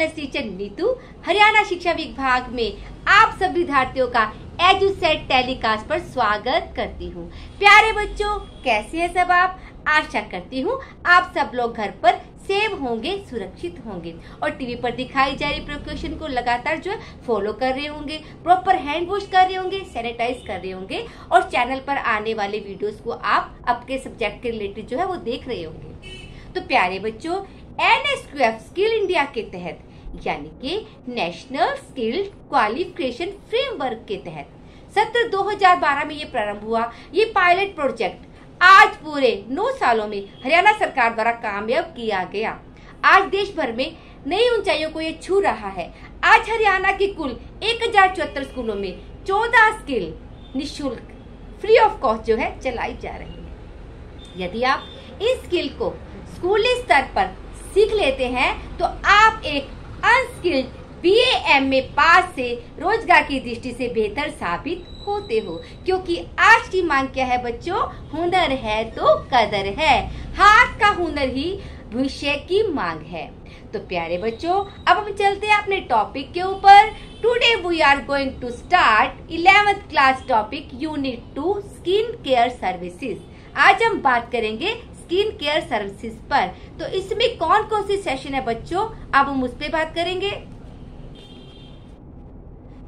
As teacher Neetu Haryana शिक्षा विभाग में आप सभी विद्यार्थियों का एजुसेट टेलीकास्ट पर स्वागत करती हूँ। प्यारे बच्चों, कैसे हैं सब आप? आशा करती हूँ आप सब लोग घर पर सेफ होंगे, सुरक्षित होंगे और टीवी पर दिखाई जा रही प्रिकॉशन को लगातार जो है फॉलो कर रहे होंगे, प्रॉपर हैंड वॉश कर रहे होंगे, सैनिटाइज कर रहे होंगे और चैनल पर आने वाले वीडियोस को आप आपके सब्जेक्ट के रिलेटेड जो है वो देख रहे होंगे। तो प्यारे बच्चों, NSQF स्किल इंडिया के तहत यानी कि नेशनल स्किल क्वालिफिकेशन फ्रेमवर्क के तहत सत्र 2012 में ये प्रारंभ हुआ। ये पायलट प्रोजेक्ट आज पूरे 9 सालों में हरियाणा सरकार द्वारा कामयाब किया गया। आज देश भर में नई ऊंचाइयों को ये छू रहा है। आज हरियाणा के कुल 1074 स्कूलों में 14 स्किल निःशुल्क फ्री ऑफ कॉस्ट जो है चलाई जा रही है। यदि आप इस स्किल को स्कूली स्तर पर सीख लेते हैं तो आप एक अनस्किल्ड BA/MA पास से रोजगार की दृष्टि से बेहतर साबित होते हो, क्योंकि आज की मांग क्या है बच्चों? हुनर है तो कदर है। हाथ का हुनर ही भविष्य की मांग है। तो प्यारे बच्चों, अब हम चलते हैं अपने टॉपिक के ऊपर। Today we are going to start 11th class topic unit 2 skin care services. आज हम बात करेंगे स्किन केयर सर्विसेज पर। तो इसमें कौन कौन सी सेशन है बच्चों, अब हम उस पर बात करेंगे।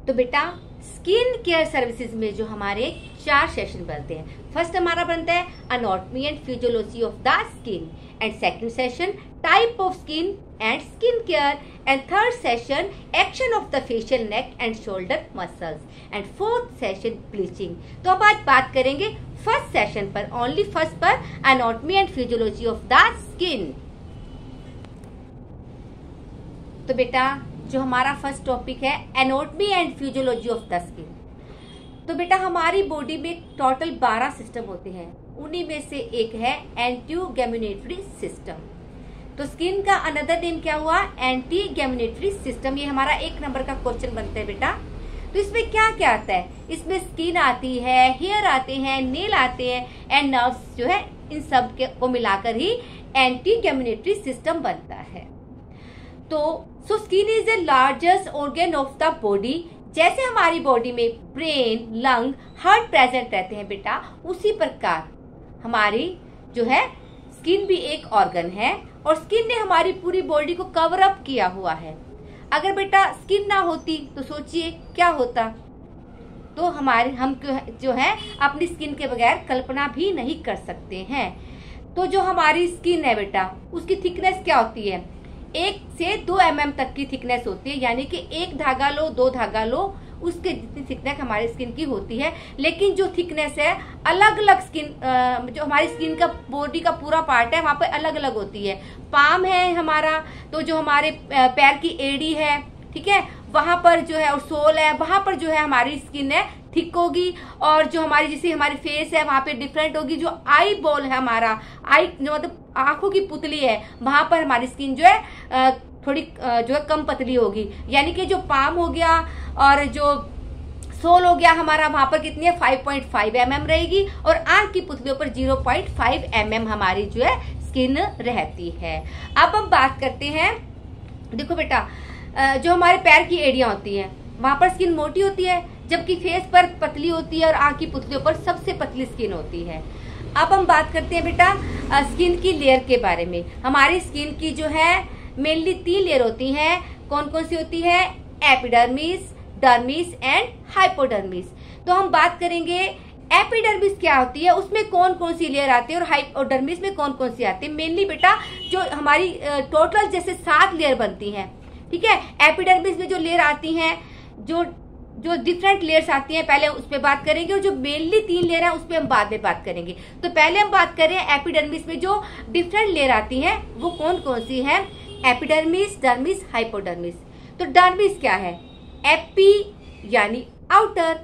तो बेटा, स्किन केयर सर्विसेज में जो हमारे 4 सेशन बनते हैं। फर्स्ट हमारा बनता है anatomy and physiology of the skin, and second session type of skin and skin care, and third session action of the facial neck and shoulder muscles, and fourth session bleaching. तो अब आज बात करेंगे first session पर, only first पर, anatomy and physiology of the skin. तो बेटा, जो हमारा फर्स्ट टॉपिक है anatomy and physiology of the skin. तो बेटा, हमारी बॉडी में टोटल 12 सिस्टम होते हैं, उन्हीं में से एक है एंटीगैमेटरी सिस्टम। तो स्किन का अनदर नेम क्या हुआ? एंटीगैमेटरी सिस्टम। ये हमारा 1 नंबर का क्वेश्चन बनता है बेटा। तो इसमें क्या क्या आता है? इसमें स्किन आती है, हेयर आते हैं, नेल आते हैं एंड नर्व्स जो है, इन सब को मिलाकर ही एंटीगैमेटरी सिस्टम बनता है। तो skin is the largest organ of the body. जैसे हमारी बॉडी में ब्रेन, लंग, हार्ट प्रेजेंट रहते हैं बेटा, उसी प्रकार हमारी जो है स्किन भी एक ऑर्गन है और स्किन ने हमारी पूरी बॉडी को कवर अप किया हुआ है। अगर बेटा स्किन ना होती तो सोचिए क्या होता। तो हम जो है अपनी स्किन के बगैर कल्पना भी नहीं कर सकते हैं। तो जो हमारी स्किन है बेटा, उसकी थिकनेस क्या होती है? 1 से 2 mm तक की थिकनेस होती है, यानी कि 1 धागा लो, 2 धागा लो, उसके जितनी थिकनेस हमारी स्किन की होती है। लेकिन जो थिकनेस है अलग अलग स्किन, जो हमारी स्किन का बॉडी का पूरा पार्ट है वहाँ पे अलग अलग होती है। पाम है हमारा, तो जो हमारे पैर की एड़ी है, ठीक है, वहां पर जो है, और सोल है, वहां पर जो है हमारी स्किन है थिक होगी। और जो हमारी जैसे हमारी फेस है वहां पे डिफरेंट होगी। जो आई बॉल है हमारा, आई जो मतलब आंखों की पुतली है, वहां पर हमारी स्किन जो है थोड़ी जो है कम पतली होगी। यानी कि जो पाम हो गया और जो सोल हो गया हमारा, वहां पर कितनी है? 5.5 mm रहेगी और आंख की पुतलियों पर 0.5 mm हमारी जो है स्किन रहती है। अब हम बात करते हैं, देखो बेटा, जो हमारे पैर की एड़ियां होती हैं वहां पर स्किन मोटी होती है, जबकि फेस पर पतली होती है और आंख की पुतलियों पर सबसे पतली स्किन होती है। अब हम बात करते हैं बेटा स्किन की लेयर के बारे में। हमारी स्किन की जो है मेनली 3 लेयर होती हैं। कौन कौन सी होती है? Epidermis, dermis and hypodermis. तो हम बात करेंगे एपिडर्मिस क्या होती है, उसमें कौन कौन सी लेयर आती है और हाइपोडर्मिस में कौन कौन सी आती है। मेनली बेटा जो हमारी टोटल जैसे 7 लेयर बनती हैं, ठीक है। एपिडर्मिस में जो लेयर आती हैं, जो डिफरेंट लेयर्स आती हैं, पहले उस पर बात करेंगे, और जो मेनली 3 लेयर है उस पर हम बाद में बात करेंगे। तो पहले हम बात करें एपिडर्मिस में जो डिफरेंट लेयर आती हैं वो कौन कौन सी है? Epidermis, dermis, hypodermis. तो डर्मिस क्या है? एपी यानी आउटर,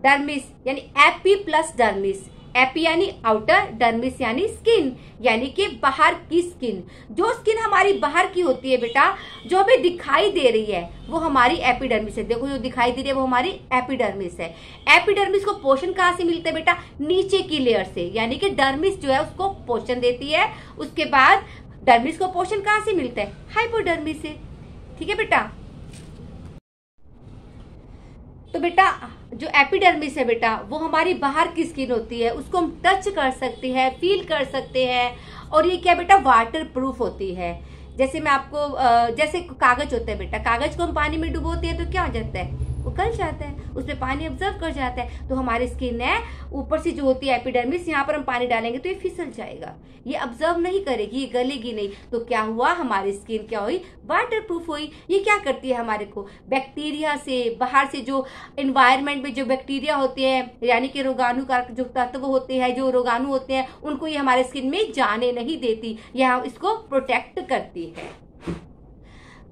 डर्मिस यानी एपी प्लस डर्मिस। एपी यानी आउटर, डर्मिस यानी स्किन, यानी कि बाहर की स्किन। जो स्किन हमारी बाहर की होती है बेटा, जो हमें दिखाई दे रही है, वो हमारी एपिडर्मिस है। देखो जो दिखाई दे रही है वो हमारी एपिडर्मिस है। एपिडर्मिस को पोषण कहाँ से मिलता है बेटा? नीचे की लेयर से, यानी कि डर्मिस जो है उसको पोषण देती है। उसके बाद डर्मिस को पोषण कहाँ से मिलता है? हाइपोडर्मिस से। ठीक है बेटा। तो बेटा जो एपिडर्मिस है बेटा, वो हमारी बाहर की स्किन होती है, उसको हम टच कर सकते हैं, फील कर सकते हैं, और ये क्या बेटा वाटर प्रूफ होती है। जैसे मैं आपको जैसे कागज होता है बेटा, कागज को हम पानी में डुबोते हैं तो क्या हो जाता है, वो गल जाता है, उसमें पानी ऑब्जर्व कर जाता है। तो हमारी स्किन है ऊपर से जो होती है एपिडर्मिस, यहाँ पर हम पानी डालेंगे तो ये फिसल जाएगा, ये ऑब्जर्व नहीं करेगी, ये गलेगी नहीं। तो क्या हुआ, हमारी स्किन क्या हुई, वाटर प्रूफ हुई। ये क्या करती है, हमारे को बैक्टीरिया से, बाहर से जो एनवायरनमेंट में जो बैक्टीरिया होते हैं, यानी कि रोगाणु का जो तत्व होते हैं, जो रोगाणु होते हैं, उनको ये हमारे स्किन में जाने नहीं देती, यह इसको प्रोटेक्ट करती है।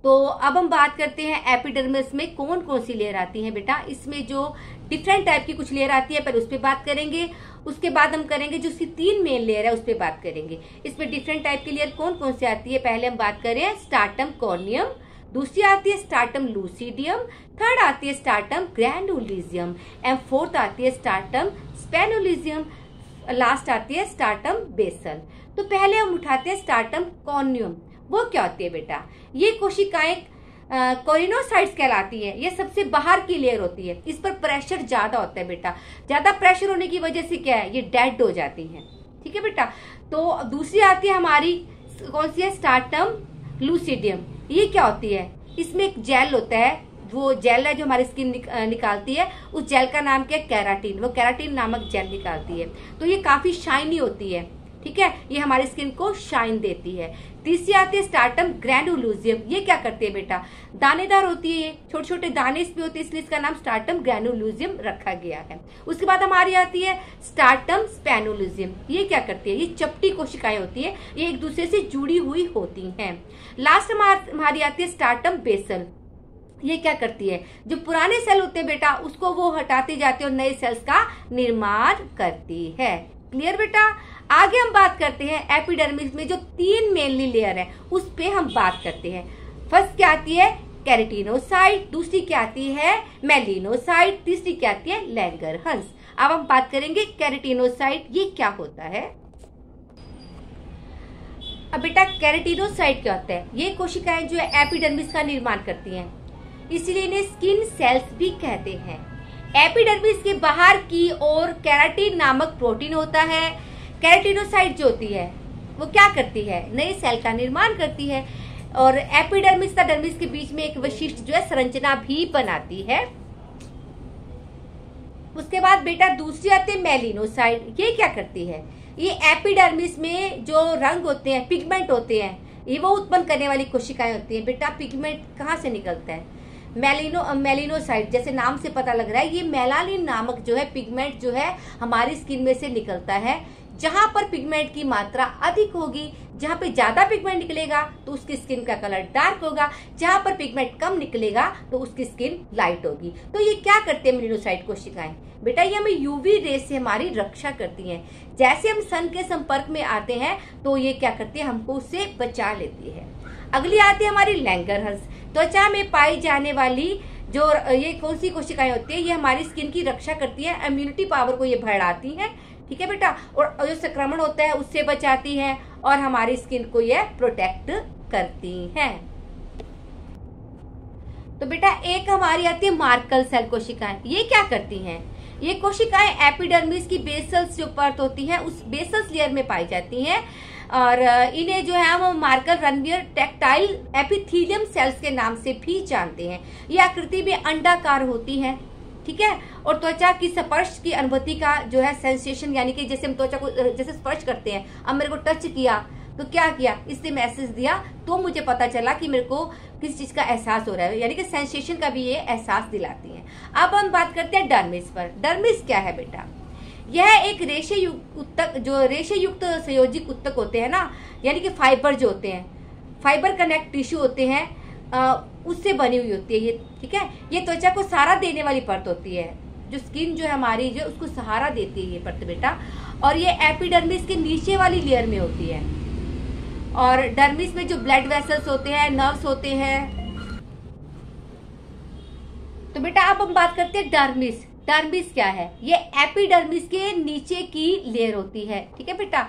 तो अब हम बात करते हैं एपिडर्मिस में कौन कौन सी लेयर आती है बेटा। इसमें जो डिफरेंट टाइप की कुछ लेयर आती है, पहले उस पर बात करेंगे, उसके बाद हम करेंगे जो उसकी 3 मेन लेयर है उस पर बात करेंगे। इसमें डिफरेंट टाइप की लेयर कौन कौन सी आती है, पहले हम बात करें स्ट्रैटम कॉर्नियम, दूसरी आती है स्ट्रैटम लूसिडियम, थर्ड आती है स्ट्रैटम ग्रैनुलोसियम, एंड फोर्थ आती है स्ट्रैटम स्पेनुलोसियम, लास्ट आती है स्ट्रैटम बेसल। तो पहले हम उठाते हैं स्ट्रैटम कॉर्नियम। वो क्या होती है बेटा, ये कोशिकाएं कोरिनोसाइट्स कहलाती है, ये सबसे बाहर की लेयर होती है, इस पर प्रेशर ज्यादा होता है बेटा, ज्यादा प्रेशर होने की वजह से क्या है, ये डेड हो जाती है, ठीक है बेटा। तो दूसरी आती है हमारी कौन सी है, स्ट्रैटम लूसिडियम। ये क्या होती है, इसमें एक जेल होता है, वो जेल है जो हमारी स्किन निकालती है, उस जेल का नाम क्या है, केराटिन, वो केराटिन नामक जेल निकालती है। तो ये काफी शाइनी होती है, ठीक है, ये हमारी स्किन को शाइन देती है। तीसरी आती है स्ट्रैटम ग्रैनुलोसियम। ये क्या करती है बेटा, दानेदार होती है, ये छोटे छोटे दाने इसमें होते हैं, इसलिए इसका नाम स्ट्रैटम ग्रैनुलोसियम रखा गया है। उसके बाद हमारी आती है स्ट्रैटम स्पेनुलोसियम। ये क्या करती है, ये चपटी कोशिकाएं होती है, ये एक दूसरे से जुड़ी हुई होती हैं। लास्ट हमारी आती है स्ट्रैटम बेसल। ये क्या करती है, जो पुराने सेल होते हैं बेटा, उसको वो हटाते जाते हैं और नए सेल्स का निर्माण करती है। क्लियर बेटा। आगे हम बात करते हैं एपिडर्मिस में जो 3 मेनली लेयर है उस पे हम बात करते हैं। फर्स्ट क्या आती है, केराटिनोसाइट, दूसरी क्या आती है, मेलिनोसाइट, तीसरी क्या आती है, लैंगरहंस। अब हम बात करेंगे केराटिनोसाइट, ये क्या होता है। अब बेटा केराटिनोसाइट क्या होता है, ये कोशिकाएं जो है एपिडर्मिस का निर्माण करती हैं, इसलिए इन्हें स्किन सेल्स भी कहते हैं। एपिडर्मिस के बाहर की ओर केराटिन नामक प्रोटीन होता है। केराटिनोसाइट जो होती है वो क्या करती है, नए सेल का निर्माण करती है, और एपिडर्मिस तथा डर्मिस के बीच में एक विशिष्ट जो है संरचना भी बनाती है। उसके बाद बेटा दूसरी आती है मेलिनोसाइट। ये क्या करती है, ये एपिडर्मिस में जो रंग होते हैं, पिगमेंट होते हैं, ये वो उत्पन्न करने वाली कोशिकाएं होती हैं। बेटा पिगमेंट कहाँ से निकलता है, मेलिनोसाइट, जैसे नाम से पता लग रहा है, ये मेलानिन नामक जो है पिगमेंट जो है हमारी स्किन में से निकलता है। जहां पर पिगमेंट की मात्रा अधिक होगी, जहां पे ज्यादा पिगमेंट निकलेगा तो उसकी स्किन का कलर डार्क होगा, जहां पर पिगमेंट कम निकलेगा तो उसकी स्किन लाइट होगी। तो ये क्या करते हैं मेलिनोसाइट कोशिकाएं, बेटा ये हमें यूवी रेस से हमारी रक्षा करती हैं। जैसे हम सन के संपर्क में आते हैं तो ये क्या करती है, हमको उससे बचा लेती है। अगली आती है हमारी लैंगरहंस। त्वचा में पाई जाने वाली जो ये कौन सी कोशिकाएं होती है, ये हमारी स्किन की रक्षा करती है, इम्यूनिटी पावर को ये बढ़ाती है, ठीक है बेटा, और जो संक्रमण होता है उससे बचाती है और हमारी स्किन को ये प्रोटेक्ट करती हैं। तो बेटा एक हमारी आती है मार्कल सेल कोशिकाएं। ये क्या करती हैं, ये कोशिकाएं एपिडर्मिस की बेसल्स जो परत होती है उस बेसल्स लेयर में पाई जाती हैं, और इन्हें जो है हम मार्कल रनवियर टेक्टाइल एपिथेलियम सेल्स के नाम से भी जानते हैं। ये आकृति में अंडाकार होती है, ठीक है, और त्वचा की स्पर्श की अनुभूति का जो है सेंसेशन, यानी कि जैसे हम त्वचा को जैसे स्पर्श करते हैं, अब मेरे को टच किया तो क्या किया, इससे मैसेज दिया तो मुझे पता चला कि मेरे को किस चीज का एहसास हो रहा है, यानी कि सेंसेशन का भी ये एहसास दिलाती है। अब हम बात करते हैं डर्मिस पर। डर्मिस क्या है बेटा, यह एक रेशे युक्त संयोजिक उत्तक होते हैं ना, यानी कि फाइबर जो होते हैं, फाइबर कनेक्ट टिश्यू होते हैं, उससे बनी हुई होती है ये, ठीक है। ये त्वचा को सहारा देने वाली परत होती है, जो स्किन जो है हमारी जो उसको सहारा देती है ये परत बेटा, और ये एपिडर्मिस के नीचे वाली लेयर में होती है। और डर्मिस में जो ब्लड वेसल्स होते हैं, नर्व्स होते हैं। तो बेटा अब हम बात करते हैं डर्मिस। डर्मिस क्या है, ये एपिडर्मिस के नीचे की लेयर होती है, ठीक है बेटा।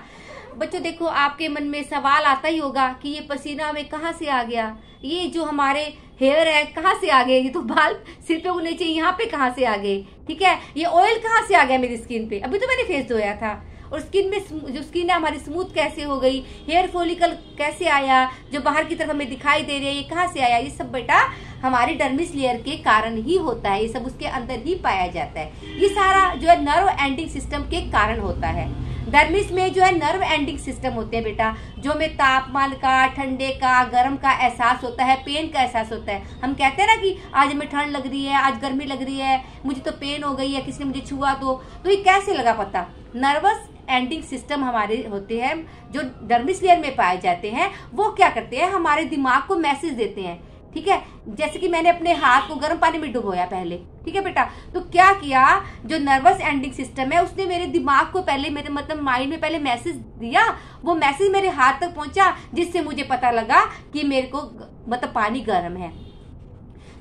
बच्चों देखो, आपके मन में सवाल आता ही होगा कि ये पसीना हमें कहाँ से आ गया, ये जो हमारे हेयर है कहाँ से आ गए, ये तो बाल सिर पे होने चाहिए, यहाँ पे कहाँ से आ गए, ठीक है, ये ऑयल कहाँ से आ गया मेरी स्किन पे, अभी तो मैंने फेस धोया था, और स्किन में जो स्किन है हमारी स्मूथ कैसे हो गई, हेयर फॉलिकल कैसे आया, जो बाहर की तरफ हमें दिखाई दे रही है ये कहाँ से आया, ये सब बेटा हमारी डर्मिस लेयर के कारण ही होता है, ये सब उसके अंदर ही पाया जाता है। ये सारा जो है नर्व एंडिंग सिस्टम के कारण होता है। डर्मिस में जो है नर्व एंडिंग सिस्टम होते हैं बेटा, जो हमें तापमान का, ठंडे का, गर्म का एहसास होता है, पेन का एहसास होता है। हम कहते हैं ना कि आज हमें ठंड लग रही है, आज गर्मी लग रही है, मुझे तो पेन हो गई है, किसी ने मुझे छुआ तो ये कैसे लगा पता? नर्वस एंडिंग सिस्टम हमारे होते हैं जो डर्मिस लेयर में पाए जाते हैं, वो क्या करते हैं, हमारे दिमाग को मैसेज देते हैं, ठीक है। जैसे कि मैंने अपने हाथ को गर्म पानी में डुबोया पहले, ठीक है बेटा, तो क्या किया, जो नर्वस एंडिंग सिस्टम है उसने मेरे दिमाग को पहले, मेरे मतलब माइंड में पहले मैसेज दिया, वो मैसेज मेरे हाथ तक पहुंचा, जिससे मुझे पता लगा कि मेरे को मतलब पानी गर्म है।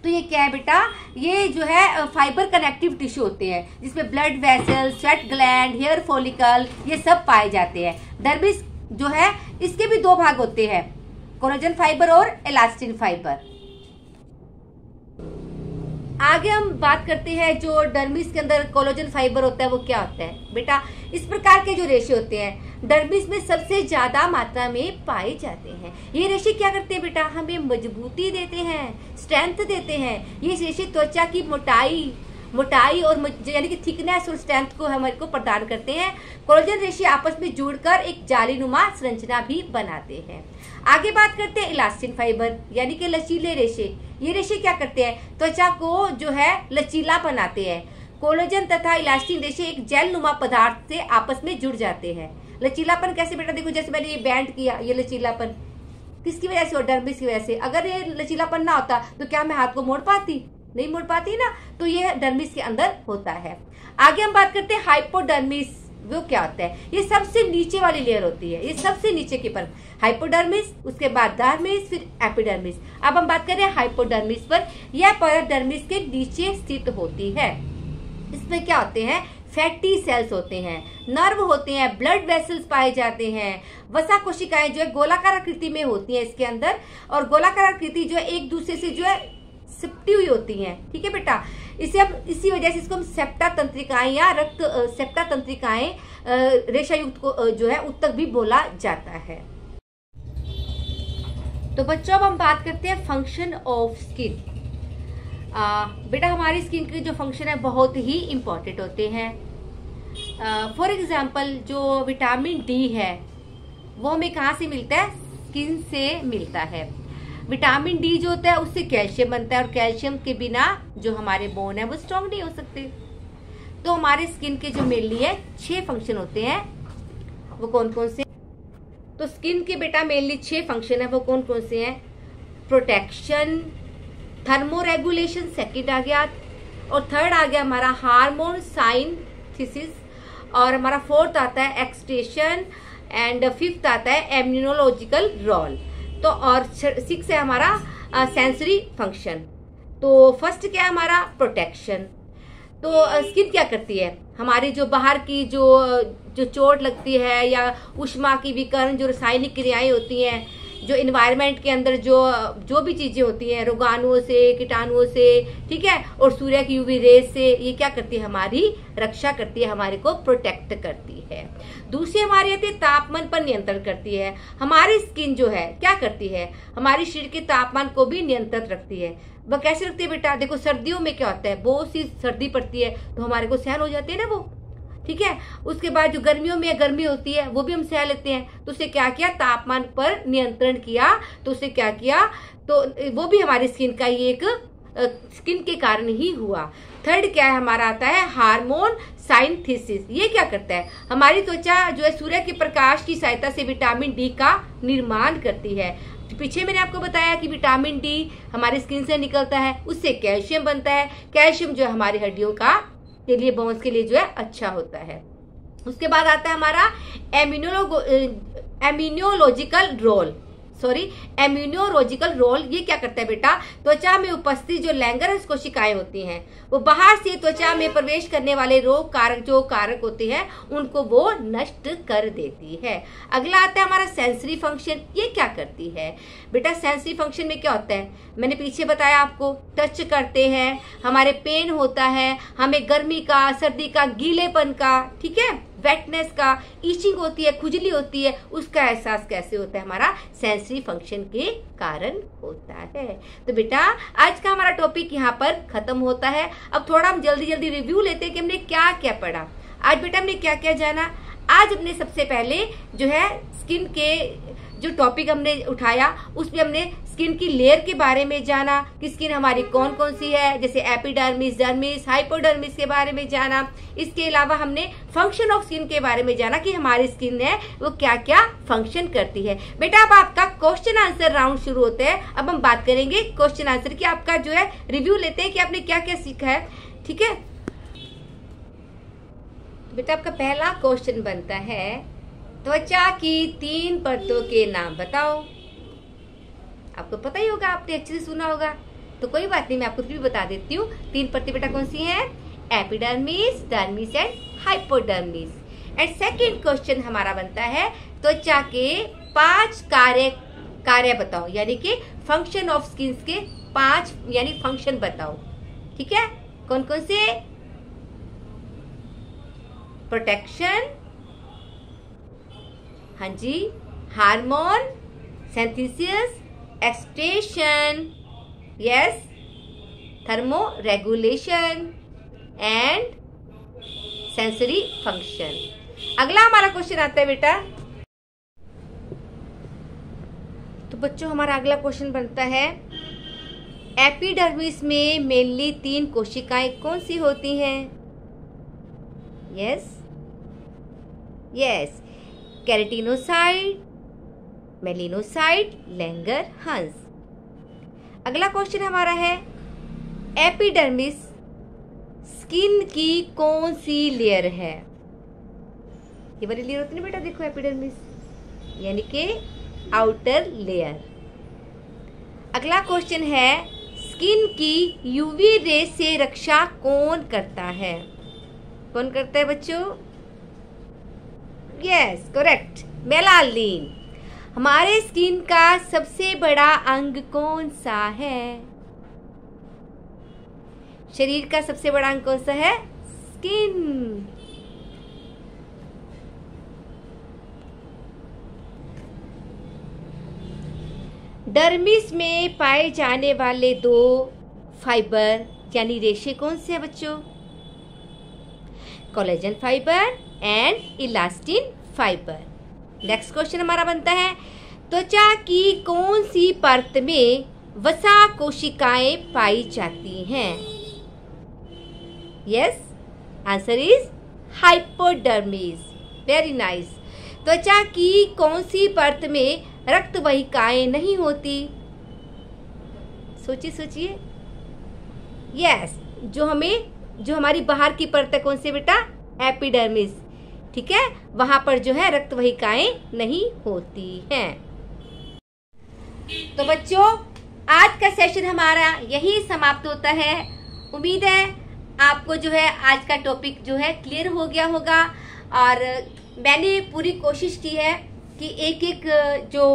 तो ये क्या है बेटा, ये जो है फाइबर कनेक्टिव टिश्यू होते हैं, जिसमें blood vessel, sweat gland, hair follicle, ये सब पाए जाते हैं। डर्मिस जो है इसके भी दो भाग होते हैं, कोलेजन फाइबर और इलास्टिन फाइबर। आगे हम बात करते हैं जो डर्मिस के अंदर कोलेजन फाइबर होता है वो क्या होता है बेटा। इस प्रकार के जो रेशे होते हैं डर्मिस में सबसे ज्यादा मात्रा में पाए जाते हैं। ये रेशे क्या करते हैं बेटा, हमें मजबूती देते हैं, स्ट्रेंथ देते हैं। ये रेशे त्वचा की मोटाई और यानी कि थिकनेस और स्ट्रेंथ को हमारे को प्रदान करते हैं। कोलेजन रेशे आपस में जुड़कर एक जालीनुमा संरचना भी बनाते हैं। आगे बात करते हैं इलास्टिन फाइबर यानी कि लचीले रेशे। ये रेशे क्या करते हैं, त्वचा को जो है लचीला बनाते हैं। कोलेजन तथा इलास्टिन रेशे एक जेल नुमा पदार्थ से आपस में जुड़ जाते हैं। लचीलापन कैसे बेटा, देखो जैसे मैंने ये बैंड किया, ये लचीलापन किसकी वजह से, और डर्मिस की वजह से। अगर ये लचीलापन ना होता तो क्या मैं हाथ को मोड़ पाती, नहीं मोड़ पाती ना, तो ये डर्मिस के अंदर होता है। आगे हम बात करते हैं हाइपोडर्मिस। वो क्या होता है, ये सबसे नीचे वाली लेयर होती है, ये सबसे नीचे की परत, हाइपोडर्मिस, उसके बाद डर्मिस, फिर एपिडर्मिस। अब हम बात करें हाइपोडर्मिस पर। यह परत डर्मिस के नीचे स्थित होती है। इसमें क्या होते हैं, फैटी सेल्स होते हैं, नर्व होते हैं, ब्लड वेसल्स पाए जाते हैं, वसा कोशिकाएं जो है गोलाकार आकृति में होती हैं इसके अंदर, और गोलाकार आकृति जो है एक दूसरे से जो है सिपटी हुई होती हैं, ठीक है बेटा। इसी वजह से इसको हम सेप्टा तंत्रिकाएं या रक्त सेप्टा तंत्रिकाएं रेशा युक्त को जो है उत्तक भी बोला जाता है। तो बच्चों अब हम बात करते हैं फंक्शन ऑफ स्किन। बेटा हमारी स्किन के जो फंक्शन है बहुत ही इम्पोर्टेंट होते हैं। फॉर एग्जाम्पल जो विटामिन डी है वो हमें कहाँ से मिलता है, स्किन से मिलता है। विटामिन डी जो होता है उससे कैल्शियम बनता है, और कैल्शियम के बिना जो हमारे बोन है वो स्ट्रॉन्ग नहीं हो सकते। तो हमारे स्किन के जो मेनली है 6 फंक्शन होते हैं, वो कौन कौन से, तो स्किन के बेटा मेनली 6 फंक्शन है, वो कौन कौन से हैं, प्रोटेक्शन, थर्मोरेगुलेशन सेकंड आ गया, और थर्ड आ गया हमारा हार्मोन साइंथेसिस, और हमारा फोर्थ आता है एक्सटेशन, एंड फिफ्थ आता है इम्यूनोलॉजिकल रोल। तो और 6 है हमारा सेंसरी फंक्शन। तो फर्स्ट क्या है हमारा प्रोटेक्शन। तो स्किन क्या करती है, हमारी जो बाहर की जो चोट लगती है या ऊष्मा की विकर्ण जो रासायनिक क्रियाएं होती हैं, जो इन्वायरमेंट के अंदर जो भी चीजें होती हैं, रोगाणुओं से, कीटाणुओं से, ठीक है, और सूर्य की यूवी रेज से, ये क्या करती है, हमारी रक्षा करती है, हमारे को प्रोटेक्ट करती है। दूसरी हमारी आती है तापमान पर नियंत्रण करती है। हमारी स्किन जो है क्या करती है, हमारे शरीर के तापमान को भी नियंत्रित रखती है। वह कैसे रखती है बेटा, देखो सर्दियों में क्या होता है, बहुत सी सर्दी पड़ती है तो हमारे को सहन हो जाती है ना वो, ठीक है। उसके बाद जो गर्मियों में गर्मी होती है वो भी हम सह लेते हैं, तो उससे क्या किया, तापमान पर नियंत्रण किया, तो उससे क्या किया, तो वो भी हमारी स्किन का ही एक स्किन के कारण ही हुआ। थर्ड क्या है हमारा आता है हार्मोन साइंथेसिस। ये क्या करता है, हमारी त्वचा जो है सूर्य के प्रकाश की सहायता से विटामिन डी का निर्माण करती है। पीछे मैंने आपको बताया कि विटामिन डी हमारी स्किन से निकलता है, उससे कैल्शियम बनता है। कैल्शियम जो है हमारी हड्डियों का के लिए, बोन्स के लिए जो है अच्छा होता है। उसके बाद आता है हमारा इम्यूनोलॉजिकल रोल। Immunological role. ये क्या करता है बेटा, त्वचा में उपस्थित जो लैंगरहंस कोशिकाएं होती हैं वो बाहर से त्वचा में प्रवेश करने वाले रोग कारक जो कारक होते हैं उनको वो नष्ट कर देती है। अगला आता है हमारा सेंसरी फंक्शन। ये क्या करती है बेटा, सेंसरी फंक्शन में क्या होता है, मैंने पीछे बताया आपको, टच करते हैं, हमारे पेन होता है, हमें गर्मी का, सर्दी का, गीलेपन का, ठीक है, वेटनेस का, ईचिंग होती है, खुजली होती है, उसका एहसास कैसे होता है, हमारा सेंसरी फंक्शन के कारण होता है। तो बेटा आज का हमारा टॉपिक यहाँ पर खत्म होता है। अब थोड़ा हम जल्दी जल्दी रिव्यू लेते हैं कि हमने क्या क्या पढ़ा आज। बेटा हमने क्या क्या जाना आज। हमने सबसे पहले जो है स्किन के जो टॉपिक हमने उठाया उसमें हमने स्किन की लेयर के बारे में जाना कि स्किन हमारी कौन कौन सी है, जैसे एपिडर्मिस, डर्मिस, हाइपोडर्मिस के बारे में जाना। इसके अलावा हमने फंक्शन ऑफ स्किन के बारे में जाना कि हमारी स्किन है वो क्या क्या फंक्शन करती है। बेटा अब आपका क्वेश्चन आंसर राउंड शुरू होता है। अब हम बात करेंगे क्वेश्चन आंसर की। आपका जो है रिव्यू लेते हैं कि आपने क्या क्या सीखा है, ठीक है। बेटा आपका पहला क्वेश्चन बनता है त्वचा की 3 परतों के नाम बताओ। आपको पता ही होगा, आपने अच्छे से सुना होगा, तो कोई बात नहीं, मैं आपको भी बता देती हूँ। 3 परतें बेटा कौन सी हैं, epidermis, dermis and hypodermis. And second question हमारा बनता है त्वचा के 5 कार्य बताओ, यानी कि फंक्शन ऑफ स्किन के 5 यानी फंक्शन बताओ, ठीक है। कौन कौन से, प्रोटेक्शन, हाँ जी, hormone, synthesis, excretion, yes, thermo regulation and sensory function. अगला हमारा क्वेश्चन आता है बेटा, तो बच्चों हमारा अगला क्वेश्चन बनता है एपिडर्मिस में मेनली 3 कोशिकाएं कौन सी होती हैं। Yes yes, keratinocyte, melanocyte, Langerhans. अगला क्वेश्चन हमारा है एपिडर्मिस स्किन की कौन सी लेयर है। ये वाली लेयर होती है बेटा, देखो एपिडर्मिस यानी कि आउटर लेयर। अगला क्वेश्चन है स्किन की यूवी रे से रक्षा कौन करता है। कौन करता है बच्चों, यस करेक्ट, मेलानिन। हमारे स्किन का सबसे बड़ा अंग कौन सा है, शरीर का सबसे बड़ा अंग कौन सा है, स्किन। डर्मिस में पाए जाने वाले 2 फाइबर यानी रेशे कौन से हैं बच्चों, collagen fibre and elastin fibre. Next question हमारा बनता है त्वचा की कौन सी परत में वसा कोशिकाएं पाई जाती हैं। Yes, answer is hypodermis. Very nice. त्वचा की कौन सी परत में रक्त वाहिकाएं नहीं होती, सोचिए सोचिए। यस, जो हमारी बाहर की परत है कौन सी बेटा, एपिडर्मिस, ठीक है, वहां पर जो है रक्त वाहिकाएं नहीं होती हैं। तो बच्चों आज का सेशन हमारा यही समाप्त होता है। उम्मीद है आपको जो है आज का टॉपिक जो है क्लियर हो गया होगा, और मैंने पूरी कोशिश की है कि एक एक जो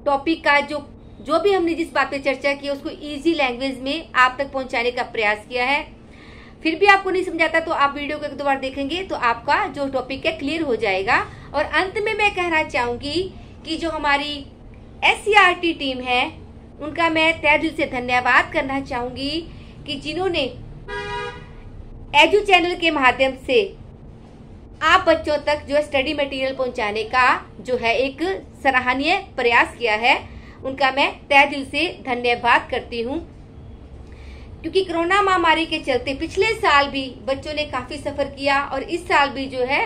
टॉपिक का जो भी हमने जिस बात पे चर्चा की उसको इजी लैंग्वेज में आप तक पहुंचाने का प्रयास किया है। फिर भी आपको नहीं समझाता तो आप वीडियो को 1-2 बार देखेंगे तो आपका जो टॉपिक है क्लियर हो जाएगा। और अंत में मैं कहना चाहूंगी कि जो हमारी SCERT टीम है उनका मैं तहे दिल से धन्यवाद करना चाहूंगी कि जिन्होंने एजू चैनल के माध्यम से आप बच्चों तक जो स्टडी मटेरियल पहुंचाने का जो है एक सराहनीय प्रयास किया है, उनका मैं तहे दिल से धन्यवाद करती हूं। क्योंकि कोरोना महामारी के चलते पिछले साल भी बच्चों ने काफी सफर किया और इस साल भी जो है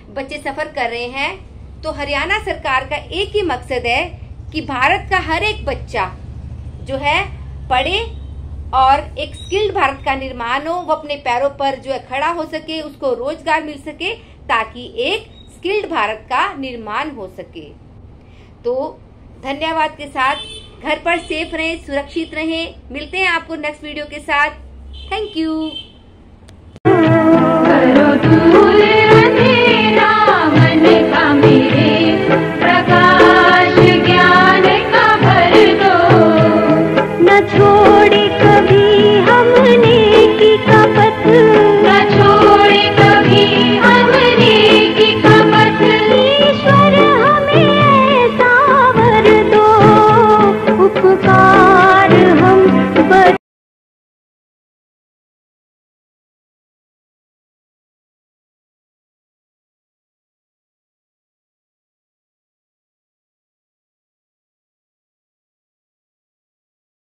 बच्चे सफर कर रहे हैं। तो हरियाणा सरकार का एक ही मकसद है कि भारत का हर एक बच्चा जो है पढ़े और एक स्किल्ड भारत का निर्माण हो, वो अपने पैरों पर जो है खड़ा हो सके, उसको रोजगार मिल सके, ताकि एक स्किल्ड भारत का निर्माण हो सके। तो धन्यवाद के साथ घर पर सेफ रहें, सुरक्षित रहें। मिलते हैं आपको नेक्स्ट वीडियो के साथ। Thank you.